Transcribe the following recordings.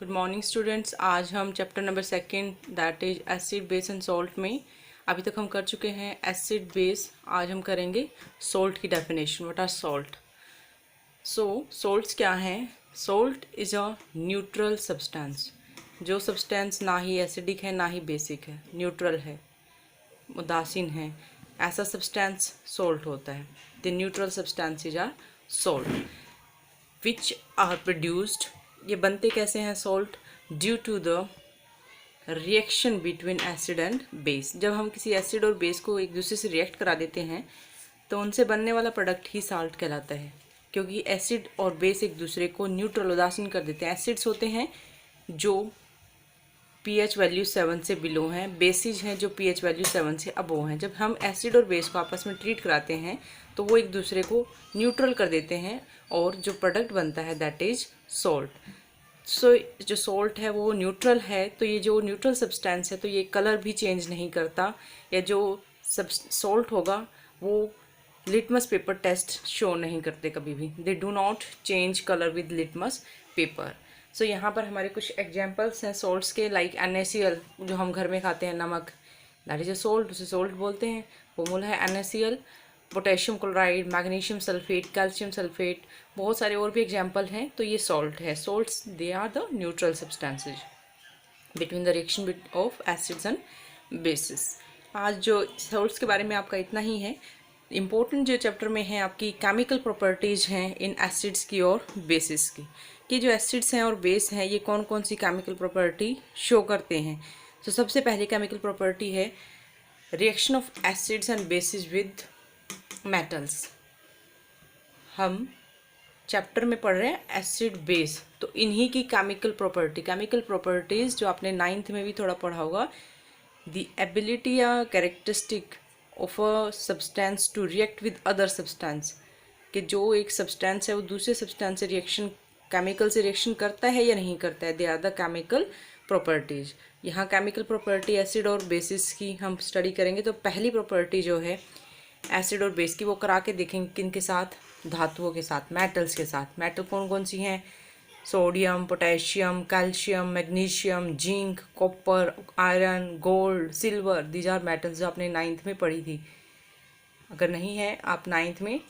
Good morning students. आज हम chapter number second that is acid base and salt में अभी तक हम कर चुके हैं एसिड बेस। आज हम करेंगे सॉल्ट की definition. What are salt? So salts क्या हैं? Salt is a neutral substance. जो सब्सटेंस ना ही एसिडिक है ना ही बेसिक है, न्यूट्रल है, उदासीन है, ऐसा सब्सटेंस सॉल्ट होता है। The neutral substances are salt which are produced. ये बनते कैसे हैं salt? Due to the reaction between acid and base. जब हम किसी एसिड और बेस को एक दूसरे से रिएक्ट करा देते हैं तो उनसे बनने वाला प्रोडक्ट ही साल्ट कहलाता है, क्योंकि एसिड और बेस एक दूसरे को न्यूट्रल उदासीन कर देते हैं। एसिड्स होते हैं जो pH वैल्यू 7 से बिलो हैं, बेसिज हैं जो pH वैल्यू 7 से अबोव हैं। जब हम एसिड और बेस को आपस में ट्रीट कराते हैं तो वो एक दूसरे को न्यूट्रल कर देते हैं और जो प्रोडक्ट बनता है दैट इज सॉल्ट। सो जो सॉल्ट है वो न्यूट्रल है, तो ये जो न्यूट्रल सब्सटेंस है तो ये कलर भी चेंज नहीं करता, या जो सॉल्ट होगा वो लिटमस पेपर टेस्ट शो नहीं करते कभी भी। They do not change colour with litmus paper. So यहाँ पर हमारे कुछ एग्जाम्पल्स हैं सॉल्ट्स के, लाइक NaCl जो हम घर में खाते हैं, नमक, दैट इज अ सॉल्ट, उसे सॉल्ट बोलते हैं। फॉर्मूला है NaCl। Potassium chloride, magnesium sulphate, calcium sulphate, बहुत सारे और भी एग्जाम्पल हैं, तो ये सॉल्ट है। Salts they are the neutral substances between the reaction of acids and bases. आज जो सॉल्ट्स के बारे में आपका इतना ही है। इम्पोर्टेंट जो चैप्टर में है आपकी केमिकल प्रॉपर्टीज़ हैं इन एसिड्स की और बेसिस की, कि जो एसिड्स हैं और बेस हैं ये कौन कौन सी केमिकल प्रॉपर्टी शो करते हैं। तो सबसे पहले केमिकल प्रॉपर्टी है reaction of acids and basis with metals. हम चैप्टर में पढ़ रहे हैं एसिड बेस, तो इन्हीं की केमिकल प्रॉपर्टीज़ जो आपने 9th में भी थोड़ा पढ़ा होगा, द एबिलिटी या characteristic of a substance to react with other substance, कि जो एक सब्सटेंस है वो दूसरे सब्सटेंस से रिएक्शन, केमिकल से रिएक्शन करता है या नहीं करता है, they are the chemical properties. यहाँ केमिकल प्रॉपर्टी एसिड और बेसिस की हम स्टडी करेंगे। तो पहली प्रॉपर्टी जो है एसिड और बेस की वो करा के देखेंगे किन के साथ, धातुओं के साथ, मेटल्स के साथ। मेटल कौन कौन सी हैं? Sodium, potassium, calcium, magnesium, zinc, copper, iron, gold, silver, these are metals जो आपने 9th में पढ़ी थी। अगर नहीं है आप 9th में,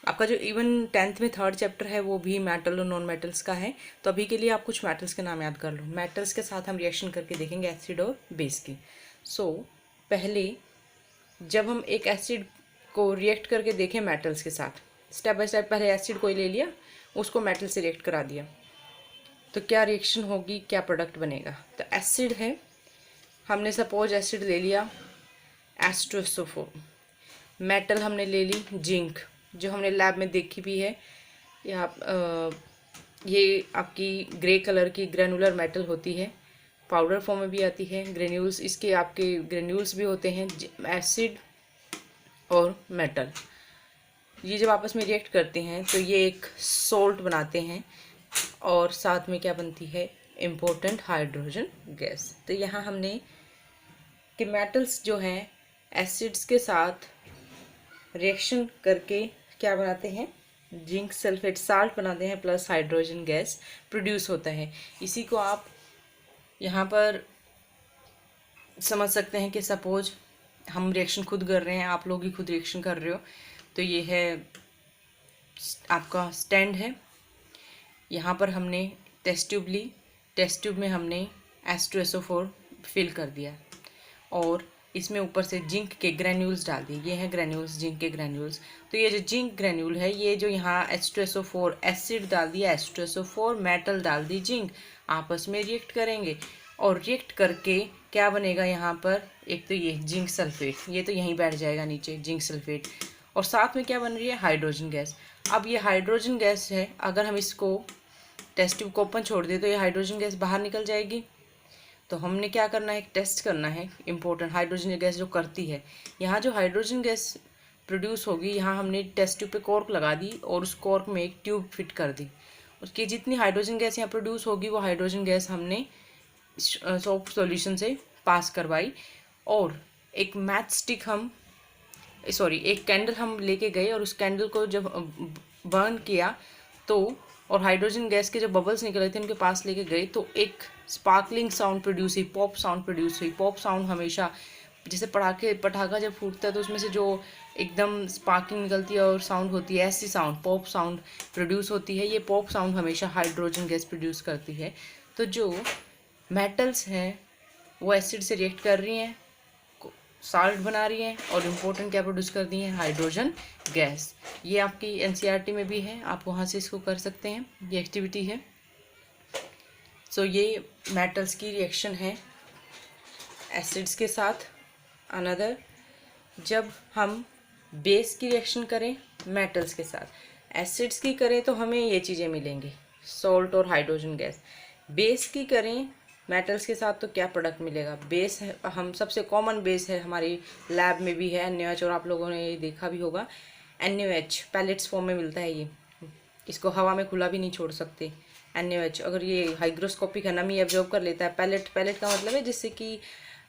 आपका जो इवन 10th में 3rd चैप्टर है वो भी मेटल और नॉन मेटल्स का है। तो अभी के लिए आप कुछ मेटल्स के नाम याद कर लो। मेटल्स के साथ हम रिएक्शन करके देखेंगे एसिड और बेस की। सो पहले जब हम एक एसिड को रिएक्ट करके देखें मेटल्स के साथ, स्टेप बाय स्टेप, पहले एसिड को ही ले लिया, उसको मेटल से रिएक्ट करा दिया, तो क्या रिएक्शन होगी, क्या प्रोडक्ट बनेगा। तो एसिड है, हमने सपोज एसिड ले लिया H2SO4, मेटल हमने ले ली जिंक, जो हमने लैब में देखी भी है। ये आपकी ग्रे कलर की ग्रेनुलर मेटल होती है, पाउडर फॉर्म में भी आती है। ग्रेन्यूल्स, इसके आपके ग्रेन्यूल्स भी होते हैं। एसिड और मेटल ये जब आपस में रिएक्ट करते हैं तो ये एक सॉल्ट बनाते हैं, और साथ में क्या बनती है, इम्पोर्टेंट हाइड्रोजन गैस। तो यहाँ हमने कि मेटल्स जो हैं एसिड्स के साथ रिएक्शन करके क्या बनाते हैं, जिंक सल्फेट साल्ट बनाते हैं, प्लस हाइड्रोजन गैस प्रोड्यूस होता है। इसी को आप यहाँ पर समझ सकते हैं कि सपोज हम रिएक्शन खुद कर रहे हैं, आप लोग ही खुद रिएक्शन कर रहे हो। तो ये है आपका स्टैंड है, यहाँ पर हमने टेस्ट ट्यूब ली, टेस्ट ट्यूब में हमने H2SO4 फिल कर दिया और इसमें ऊपर से जिंक के ग्रेन्यूल्स डाल दिए। ये हैं ग्रेन्यूल्स, जिंक के ग्रेन्यूल्स। तो ये जो जिंक ग्रेन्यूल है, ये जो यहाँ H2SO4 एसिड डाल दिया, H2SO4 मेटल डाल दी, जिंक, आपस में रिएक्ट करेंगे और रिएक्ट करके क्या बनेगा यहाँ पर, एक तो ये जिंक सल्फेट, ये तो यहीं बैठ जाएगा नीचे, जिंक सल्फेट, और साथ में क्या बन रही है, हाइड्रोजन गैस। अब ये हाइड्रोजन गैस है, अगर हम इसको टेस्ट ट्यूब को ओपन छोड़ दें तो ये हाइड्रोजन गैस बाहर निकल जाएगी। तो हमने क्या करना है, एक टेस्ट करना है इम्पोर्टेंट, हाइड्रोजन गैस जो करती है। यहाँ जो हाइड्रोजन गैस प्रोड्यूस होगी, यहाँ हमने टेस्ट ट्यूब पे कॉर्क लगा दी और उस कॉर्क में एक ट्यूब फिट कर दी। उसकी जितनी हाइड्रोजन गैस यहाँ प्रोड्यूस होगी वो हाइड्रोजन गैस हमने सोप सॉल्यूशन से पास करवाई, और एक मैच स्टिक एक कैंडल हम लेके गए और उस कैंडल को जब बर्न किया तो और हाइड्रोजन गैस के जो बबल्स निकले थे उनके पास लेके गए तो एक स्पार्कलिंग साउंड प्रोड्यूस हुई, पॉप साउंड प्रोड्यूस हुई। पॉप साउंड हमेशा, जैसे पटाखा जब फूटता है तो उसमें से जो एकदम स्पार्किंग निकलती है और साउंड होती है, ऐसी साउंड पॉप साउंड प्रोड्यूस होती है। ये पॉप साउंड हमेशा हाइड्रोजन गैस प्रोड्यूस करती है। तो जो मेटल्स हैं वो एसिड से रिएक्ट कर रही हैं, साल्ट बना रही हैं, और इम्पोर्टेंट क्या प्रोड्यूस कर दी है, हाइड्रोजन गैस। ये आपकी एनसीईआरटी में भी है, आप वहाँ से इसको कर सकते हैं, ये एक्टिविटी है। सो ये मेटल्स की रिएक्शन है एसिड्स के साथ। अनदर, जब हम बेस की रिएक्शन करें मेटल्स के साथ, एसिड्स की करें तो हमें ये चीज़ें मिलेंगी, सॉल्ट और हाइड्रोजन गैस। बेस की करें मेटल्स के साथ तो क्या प्रोडक्ट मिलेगा, बेस है, हम सबसे कॉमन बेस है, हमारी लैब में भी है NaOH, और आप लोगों ने ये देखा भी होगा NaOH पैलेट्स फॉर्म में मिलता है। ये इसको हवा में खुला भी नहीं छोड़ सकते। NaOH अगर ये हाइग्रोस्कोपिक है, नमी एब्जॉर्ब कर लेता है। पैलेट का मतलब है जिससे कि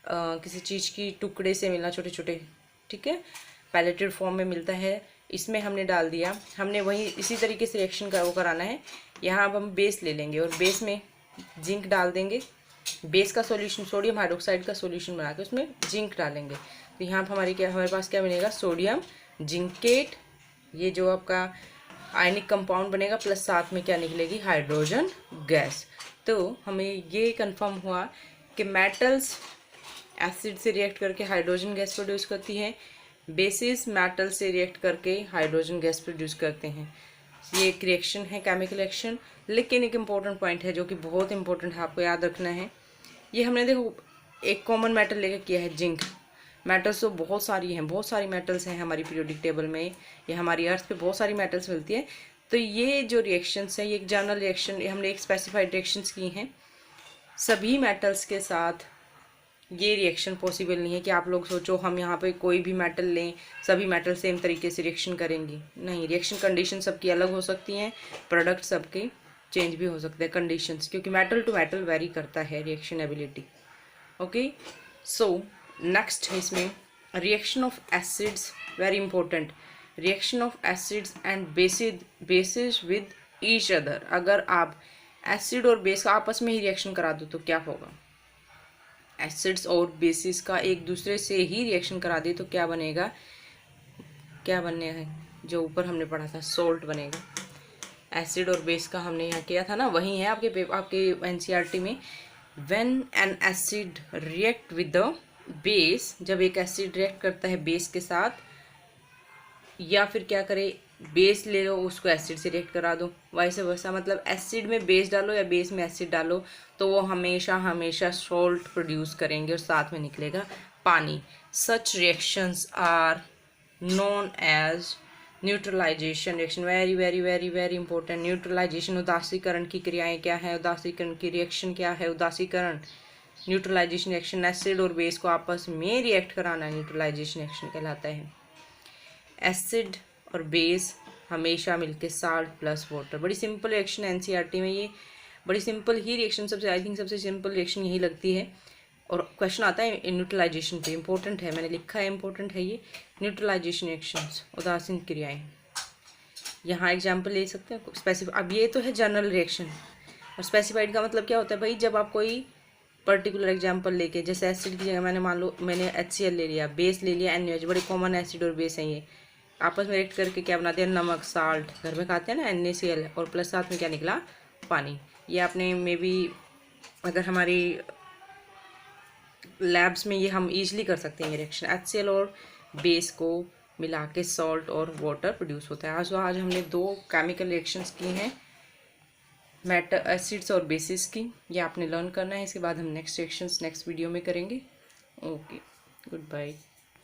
किसी चीज़ की टुकड़े से मिलना, छोटे छोटे, ठीक है, पैलेटेड फॉर्म में मिलता है। इसमें हमने डाल दिया, हमने वही इसी तरीके से रिएक्शन का वो कराना है। यहाँ अब हम बेस ले लेंगे और बेस में जिंक डाल देंगे। बेस का सॉल्यूशन सोडियम हाइड्रोक्साइड का सॉल्यूशन बना के उसमें जिंक डालेंगे। तो यहाँ पर हमारे पास क्या बनेगा, सोडियम जिंकेट, ये जो आपका आयनिक कंपाउंड बनेगा, प्लस साथ में क्या निकलेगी, हाइड्रोजन गैस। तो हमें ये कंफर्म हुआ कि मेटल्स एसिड से रिएक्ट करके हाइड्रोजन गैस प्रोड्यूस करती है, बेसिस मेटल से रिएक्ट करके हाइड्रोजन गैस प्रोड्यूस करते हैं। ये एक रिएक्शन है, केमिकल रिएक्शन। लेकिन एक इम्पॉर्टेंट पॉइंट है जो कि बहुत इंपॉर्टेंट है, आपको याद रखना है। ये हमने देखो एक कॉमन मेटल लेकर किया है, जिंक। मेटल्स तो बहुत सारी हैं, बहुत सारी मेटल्स हैं हमारी पीरियोडिक टेबल में, ये हमारी अर्थ पे बहुत सारी मेटल्स मिलती है। तो ये जो रिएक्शंस हैं, ये एक जनरल रिएक्शन, हमने एक स्पेसिफाइड रिएक्शंस की हैं। सभी मेटल्स के साथ ये रिएक्शन पॉसिबल नहीं है कि आप लोग सोचो हम यहाँ पे कोई भी मेटल लें, सभी मेटल सेम तरीके से रिएक्शन करेंगी। नहीं, रिएक्शन कंडीशन सबकी अलग हो सकती हैं, प्रोडक्ट सबके चेंज भी हो सकते हैं कंडीशंस, क्योंकि मेटल टू मेटल वेरी करता है reaction ability. Okay, so next है इसमें reaction of acids, very important. Reaction of acids and basis with each other. अगर आप एसिड और बेस का आपस में ही रिएक्शन करा दो तो क्या होगा, एसिड्स और बेसिस का एक दूसरे से ही रिएक्शन करा दे तो क्या बनेगा, क्या बनने है, जो ऊपर हमने पढ़ा था सॉल्ट बनेगा। एसिड और बेस का हमने यहाँ किया था ना, वही है आपके एनसीईआरटी में। When an acid react with the base, जब एक एसिड रिएक्ट करता है बेस के साथ, या फिर क्या करे, बेस ले लो उसको एसिड से रिएक्ट करा दो, वैसे वैसा, मतलब एसिड में बेस डालो या बेस में एसिड डालो तो वो हमेशा हमेशा सॉल्ट प्रोड्यूस करेंगे और साथ में निकलेगा पानी। Such reactions are known as neutralisation reaction. Very very very very important. Neutralisation, उदासीकरण की क्रियाएं क्या है, उदासीकरण की रिएक्शन क्या है, उदासीकरण न्यूट्रलाइजेशन रिएक्शन। एसिड और बेस को आपस में रिएक्ट कराना न्यूट्रलाइजेशन रिएक्शन कहलाता है। एसिड और बेस हमेशा मिलके साल्ट प्लस वाटर। बड़ी सिंपल रिएक्शन है एनसीईआरटी में, ये बड़ी सिंपल ही रिएक्शन, सबसे आई थिंक सबसे सिंपल रिएक्शन यही लगती है। और क्वेश्चन आता है न्यूट्रलाइजेशन पे, इंपॉर्टेंट है, मैंने लिखा है इंपॉर्टेंट है ये। न्यूट्रलाइजेशन रिएक्शंस, उदासीन क्रियाएं। यहाँ एग्जाम्पल ले सकते हैं स्पेसिफिक। अब ये तो है जनरल रिएक्शन, और स्पेसिफाइड का मतलब क्या होता है भाई, जब आप कोई पर्टिकुलर एग्जाम्पल लेके, जैसे एसिड की जगह मैंने मान लो मैंने HCl ले लिया, बेस ले लिया NaOH, बड़े कॉमन एसिड और बेस हैं ये, आपस में रिएक्ट करके क्या बनाते हैं, नमक, साल्ट, घर में खाते हैं ना NaCl, और प्लस साथ में क्या निकला, पानी। ये आपने मे बी अगर हमारी लैब्स में ये हम ईजिली कर सकते हैं ये रिएक्शन। HCl और बेस को मिला के सॉल्ट और वाटर प्रोड्यूस होता है। आज हमने 2 केमिकल रिएक्शंस की हैं, एसिड्स और बेसिस की, ये आपने लर्न करना है। इसके बाद हम नेक्स्ट रिएक्शंस नेक्स्ट वीडियो में करेंगे। Okay, good bye.